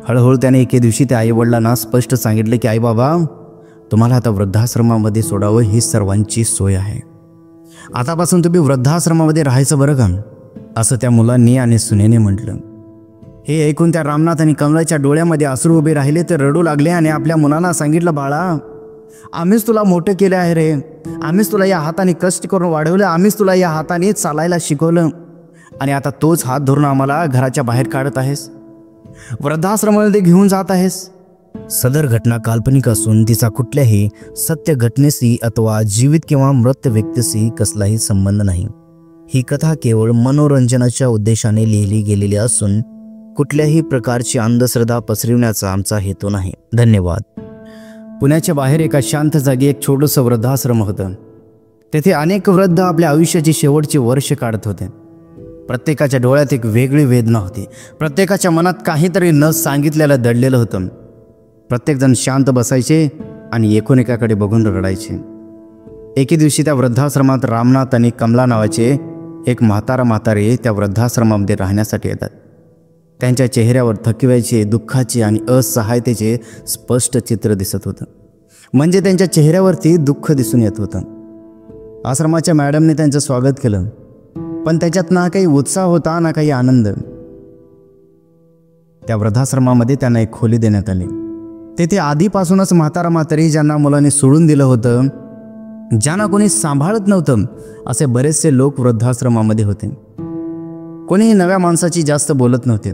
हळूहळू त्याने एके दिवशी त्या आईवडिलांना स्पष्ट सांगितलं की आई बाबा, तुम्हाला आता वृद्धाश्रमामध्ये सोडावं ही सर्वांची सोय आहे. आतापासून तुम्ही वृद्धाश्रमामध्ये राहायचं बरं का, असं त्या मुलांनी आणि सुनेने म्हटलं. हे ऐकून त्या रामनाथ आणि कमलाच्या डोळ्यामध्ये अश्रू उभे राहिले. ते रडू लागले आणि आपल्या मुलांना सांगितलं, बाळा, आम्हीच तुला मोठं केलं आहे रे. आम्हीच तुला या हाताने कष्ट करून वाढवलं. आम्हीच तुला या हाताने चालायला शिकवलं आणि आता तोच हात धरून आम्हाला घराच्या बाहेर काढत आहेस, वृद्धाश्रमामध्ये घेऊन जात आहेस. सदर घटना काल्पनिक असून तिचा कुठल्याही सत्य घटनेशी अथवा जीवित किंवा मृत व्यक्तीशी कसलाही संबंध नाही. ही कथा केवळ मनोरंजनाच्या उद्देशाने लिहिली गेलेली असून कुठल्याही प्रकारची अंधश्रद्धा पसरविण्याचा आमचा हेतू नाही. धन्यवाद. पुण्याच्या बाहेर एका शांत जागी एक छोटंसं वृद्धाश्रम होतं. तेथे अनेक वृद्ध आपल्या आयुष्याची शेवटची वर्ष काढत होते. प्रत्येकाच्या डोळ्यात एक वेगळी वेदना होती. प्रत्येकाच्या मनात काहीतरी न सांगितलेलं दडलेलं होतं. प्रत्येकजण शांत बसायचे आणि एकोणएकाकडे बघून रडायचे. एके दिवशी त्या वृद्धाश्रमात रामनाथ आणि कमला नावाचे एक म्हातारे त्या वृद्धाश्रमामध्ये राहण्यासाठी येतात. त्यांच्या चेहऱ्यावर थकव्याचे, दुःखाचे आणि असहायतेचे स्पष्ट चित्र दिसत होतं. म्हणजे त्यांच्या चेहऱ्यावरती दुःख दिसून येत होतं. आश्रमाच्या मॅडमने त्यांचं स्वागत केलं, पण त्याच्यात ना काही उत्साह होता ना काही आनंद. त्या वृद्धाश्रमामध्ये त्यांना एक खोली देण्यात आली. तेथे आधीपासूनच म्हातारी ज्यांना मुलांनी सोडून दिलं होतं, ज्यांना कोणी सांभाळत नव्हतं, असे बरेचसे लोक वृद्धाश्रमामध्ये होते. कोणीही नव्या माणसाची जास्त बोलत नव्हते.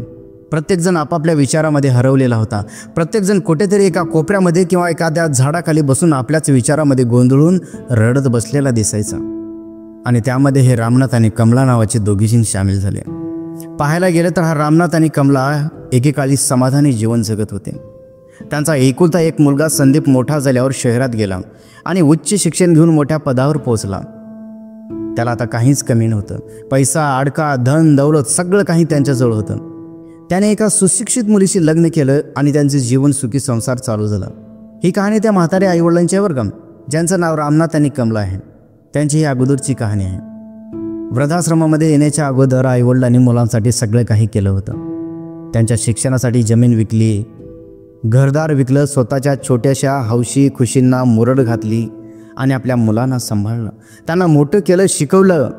प्रत्येकजण आपापल्या विचारामध्ये हरवलेला होता. प्रत्येकजण कुठेतरी एका कोपऱ्यामध्ये किंवा एखाद्या झाडाखाली बसून आपल्याच विचारामध्ये गोंधळून रडत बसलेला दिसायचा. आणि त्यामध्ये हे रामनाथ आणि कमला नावाचे दोघीजण सामील झाले. पाहायला गेलं तर हा रामनाथ आणि कमला एकेकाळी समाधानी जीवन जगत होते. त्यांचा एकुलता एक मुलगा संदीप मोठा झाल्यावर शहरात गेला आणि उच्च शिक्षण घेऊन मोठ्या पदावर पोहोचला. त्याला आता काहीच कमी नव्हतं. पैसा, अडका, धन, दौलत सगळं काही त्यांच्याजवळ होतं. त्याने एका सुशिक्षित मुलीशी लग्न केलं आणि त्यांचे जीवन सुखी संसार चालू झाला. ही कहाणी त्या म्हाताऱ्या आईवडिलांची आहे बरं का, ज्यांचं नाव रामनाथ आणि कमला आहे. त्यांची ही अगोदरची कहाणी आहे. वृद्धाश्रमामध्ये येण्याच्या अगोदर आईवडिलांनी मुलांसाठी सगळं काही केलं होतं. त्यांच्या शिक्षणासाठी जमीन विकली, घरदार विकलं, स्वतःच्या छोट्याशा हौशी खुशींना मुरड घातली आणि आपल्या मुलांना सांभाळलं. त्यांना मोठं केलं, शिकवलं.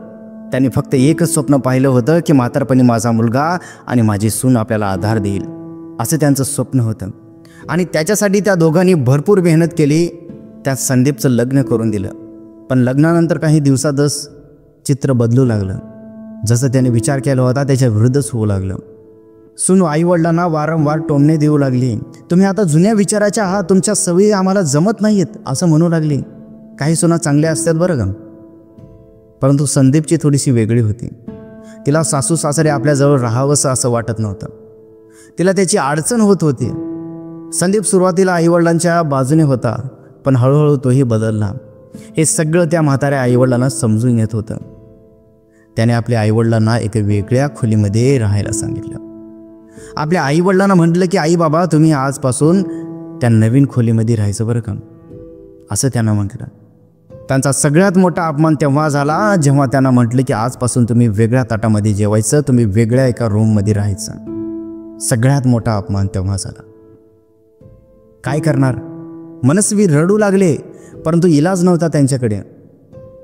त्यांनी फक्त एकच स्वप्न पाहिलं होतं की म्हातारपणी माझा मुलगा आणि माझी सून आपल्याला आधार देईल, असं त्यांचं स्वप्न होतं. आणि त्याच्यासाठी त्या दोघांनी भरपूर मेहनत केली. त्या संदीपचं लग्न करून दिलं. पण लग्नानंतर काही दिवसातच चित्र बदलू लागलं. जसं त्याने विचार केला होता त्याच्या विरुद्धच होऊ लागलं. सून आईवडिलांना वारंवार टोमणे देऊ लागली. तुम्ही आता जुन्या विचाराच्या आहात, तुमच्या सवयी आम्हाला जमत नाहीत, असं म्हणू लागली. काही सुना चांगल्या असतात बरं का, परंतु संदीपची थोडीशी वेगळी होती. तिला सासू सासरे आपल्याजवळ राहावंसं असं वाटत नव्हतं. तिला त्याची अडचण होत होती. संदीप सुरुवातीला आईवडिलांच्या बाजूने होता, पण हळूहळू तोही बदलला. हे सगळं त्या म्हाताऱ्या आईवडिलांना समजून येत होतं. त्याने आपल्या आईवडिलांना एका वेगळ्या खोलीमध्ये राहायला सांगितलं. आपल्या आईवडिलांना म्हटलं की आई बाबा, तुम्ही आजपासून त्या नवीन खोलीमध्ये राहायचं बरं का, असं त्यांना म्हटलं. त्यांचा सगळ्यात मोठा अपमान तेव्हा झाला जेव्हा त्यांना म्हटलं की आजपासून तुम्ही वेगळ्या ताटामध्ये जेवायचं, तुम्ही वेगळ्या एका रूममध्ये राहायचं. सगळ्यात मोठा अपमान तेव्हा झाला. काय करणार, मनस्वी रडू लागले, परंतु इलाज नव्हता त्यांच्याकडे.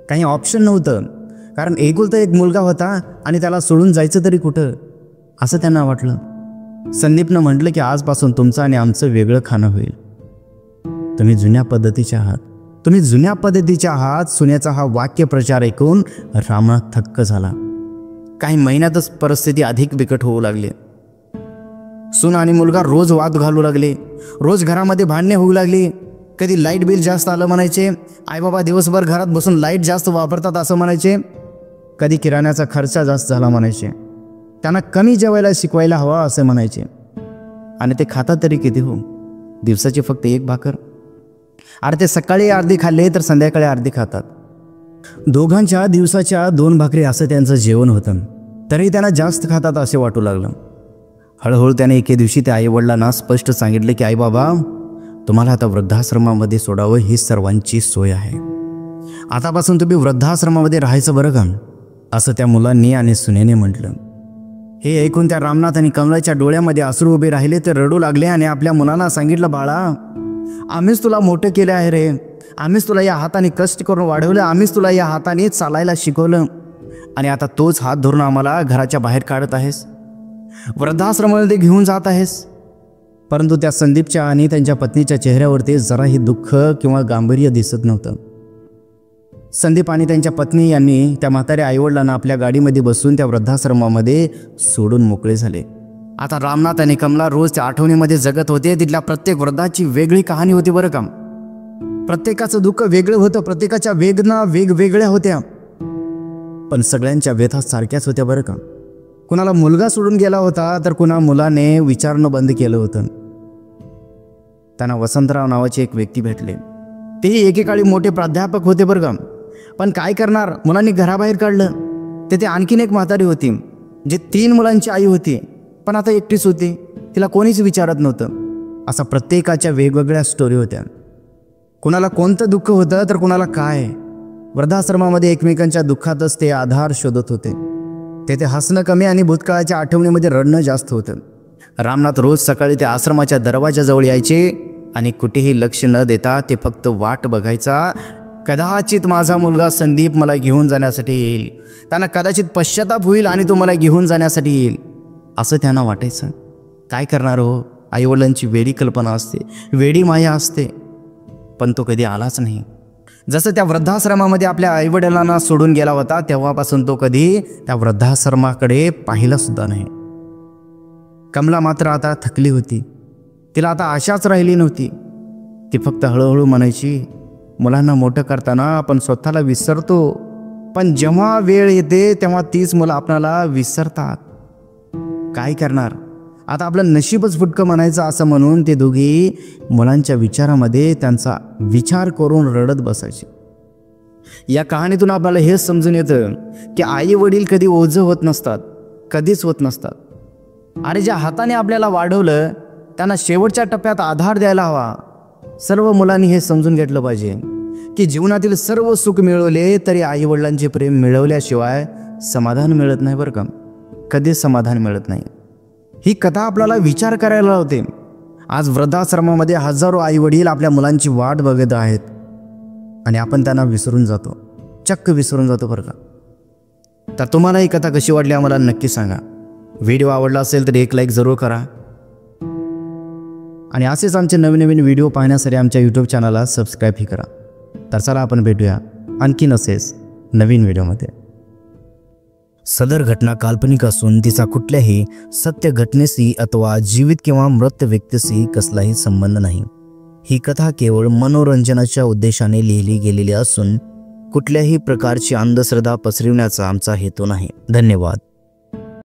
काही ऑप्शन नव्हतं, कारण एकुलता एक मुलगा होता आणि त्याला सोडून जायचं तरी कुठं, असं त्यांना वाटलं. संदीपनं म्हटलं की आजपासून तुमचं आणि आमचं वेगळं खाणं होईल. तुम्ही जुन्या पद्धतीचे आहात, तुम्ही जुन्या पद्धतीच्या आहात. सुनेचा हा वाक्यप्रचार ऐकून रामनाथ थक्क झाला. काही महिन्यातच परिस्थिती अधिक बिकट होऊ लागली. सून आणि मुलगा रोज वाद घालू लागले. रोज घरामध्ये भांडणे होऊ लागली. कधी लाईट बिल जास्त आलं म्हणायचे, आईबाबा दिवसभर घरात बसून लाईट जास्त वापरतात असं म्हणायचे. कधी किराण्याचा खर्च जास्त झाला म्हणायचे. त्यांना कमी जेवायला शिकवायला हवा असं म्हणायचे. आणि ते खातात तरी किती हो, दिवसाची फक्त एक भाकर. अरे ते सकाळी अर्धी खाल्ले तर संध्याकाळी अर्धी खातात. दोघांच्या दिवसाच्या 2 भाकरी असं त्यांचं जेवण होतं, तरी त्यांना जास्त खातात असे वाटू लागलं. हळूहळू त्याने एके दिवशी त्या आईवडिलांना स्पष्ट सांगितलं की आई बाबा, तुम्हाला आता वृद्धाश्रमामध्ये सोडावं ही सर्वांची सोय आहे. आतापासून तुम्ही वृद्धाश्रमामध्ये राहायचं बरं का, असं त्या मुलांनी आणि सुनेने म्हटलं. हे ऐकून त्या रामनाथ आणि कमलाच्या डोळ्यामध्ये अश्रू उभे राहिले. ते रडू लागले आणि आपल्या मुलांना सांगितलं, बाळा, आम्हीच तुला मोठं केलं आहे रे. आम्हीच तुला या हाताने कष्ट करून वाढवलं. आम्हीच तुला या हाताने चालायला शिकवलं आणि आता तोच हात धरून आम्हाला घराच्या बाहेर काढत आहेस, वृद्धाश्रमामध्ये घेऊन जात आहेस. परंतु त्या संदीपच्या आणि त्यांच्या पत्नीच्या चेहऱ्यावरती जराही दुःख किंवा गांभीर्य दिसत नव्हतं. संदीप आणि त्यांच्या पत्नी यांनी त्या म्हाताऱ्या आईवडिलांना आपल्या गाडीमध्ये बसून त्या वृद्धाश्रमामध्ये सोडून मोकळे झाले. आता रामनाथ आणि कमला रोज त्या आठवणीमध्ये जगत होते. तिथल्या प्रत्येक वृद्धाची वेगळी कहाणी होती बरं का. प्रत्येकाचं दुःख वेगळं होतं, प्रत्येकाच्या वेदना वेगवेगळ्या होत्या, पण सगळ्यांच्या व्यथा सारख्याच होत्या बरं का. कुणाला मुलगा सोडून गेला होता, तर कुणा मुलाने विचारणं बंद केलं होतं. त्यांना वसंतराव नावाचे एक व्यक्ती भेटले. तेही एकेकाळी मोठे प्राध्यापक होते बरं का. पण काय करणार, मुलांनी घराबाहेर काढलं. तेथे आणखीन एक म्हातारी होती, जे 3 मुलांची आई होती, पण आता एकटीच होती. तिला कोणीच विचारत नव्हतं. असा प्रत्येकाच्या वेगवेगळ्या स्टोरी होत्या. कुणाला कोणतं दुःख होतं, तर कुणाला काय. वृद्धाश्रमामध्ये एकमेकांच्या दुःखातच ते आधार शोधत होते. तेथे हसणं कमी आणि भूतकाळाच्या आठवणीमध्ये रडणं जास्त होतं. रामनाथ रोज सकाळी त्या आश्रमाच्या दरवाजाजवळ यायचे आणि कुठेही लक्ष न देता ते फक्त वाट बघायचा. कदाचित माझा मुलगा संदीप मला घेऊन जाण्यासाठी येईल, त्यांना कदाचित पश्चाताप होईल आणि तो मला घेऊन जाण्यासाठी येईल, असं त्यांना वाटायचं. काय करणार हो, आईवडिलांची वेडी कल्पना असते, वेडी माया असते, पण तो कधी आलाच नाही. जसं त्या वृद्धाश्रमामध्ये आपल्या आईवडिलांना सोडून गेला होता, तेव्हापासून तो कधी त्या वृद्धाश्रमाकडे पाहिला सुद्धा नाही. कमला मात्र आता थकली होती. तिला आता आशाच राहिली नव्हती. ती फक्त हळूहळू म्हणायची, मुलांना मोठं करताना आपण स्वतःला विसरतो, पण जेव्हा वेळ येते तेव्हा तीच मुलं आपल्याला विसरतात. काय करणार, आता आपलं नशीबच फुटकं म्हणायचं असं म्हणून ते दोघी मुलांच्या विचारामध्ये त्यांचा विचार करून रडत बसायचे. या कहाणीतून आपल्याला हेच समजून येतं की आई वडील कधी ओझं होत नसतात, कधीच होत नसतात. अरे ज्या हाताने आपल्याला वाढवलं त्यांना शेवटच्या टप्प्यात आधार द्यायला हवा. सर्व मुलांनी हे समजून घेतलं पाहिजे की जीवनातील सर्व सुख मिळवले तरी आईवडिलांचे प्रेम मिळवल्याशिवाय समाधान मिळत नाही बरं का. कधीच समाधान मिळत नाही. ही कथा आपल्याला विचार करायला लावते. आज वृद्धाश्रमामध्ये हजारो आईवडील आपल्या मुलांची वाट बघत आहेत आणि आपण त्यांना विसरून जातो, चक्क विसरून जातो बरं का. तर तुम्हाला ही कथा कशी वाटली आम्हाला नक्की सांगा. व्हिडिओ आवडला असेल तर एक लाईक जरूर करा आणि असेच आमचे नवीन नवीन व्हिडिओ पाहण्यासाठी आमच्या यूट्यूब चॅनलला सबस्क्राईबही करा. तर चला आपण भेटूया आणखीन असेच नवीन व्हिडिओमध्ये. सदर घटना काल्पनिक असून तिचा कुठल्याही सत्य घटनेशी अथवा जीवित किंवा मृत व्यक्तीशी कसलाही संबंध नाही. ही कथा केवळ मनोरंजनाच्या उद्देशाने लिहिली गेलेली असून कुठल्याही प्रकारची अंधश्रद्धा पसरविण्याचा आमचा हेतू नाही. धन्यवाद.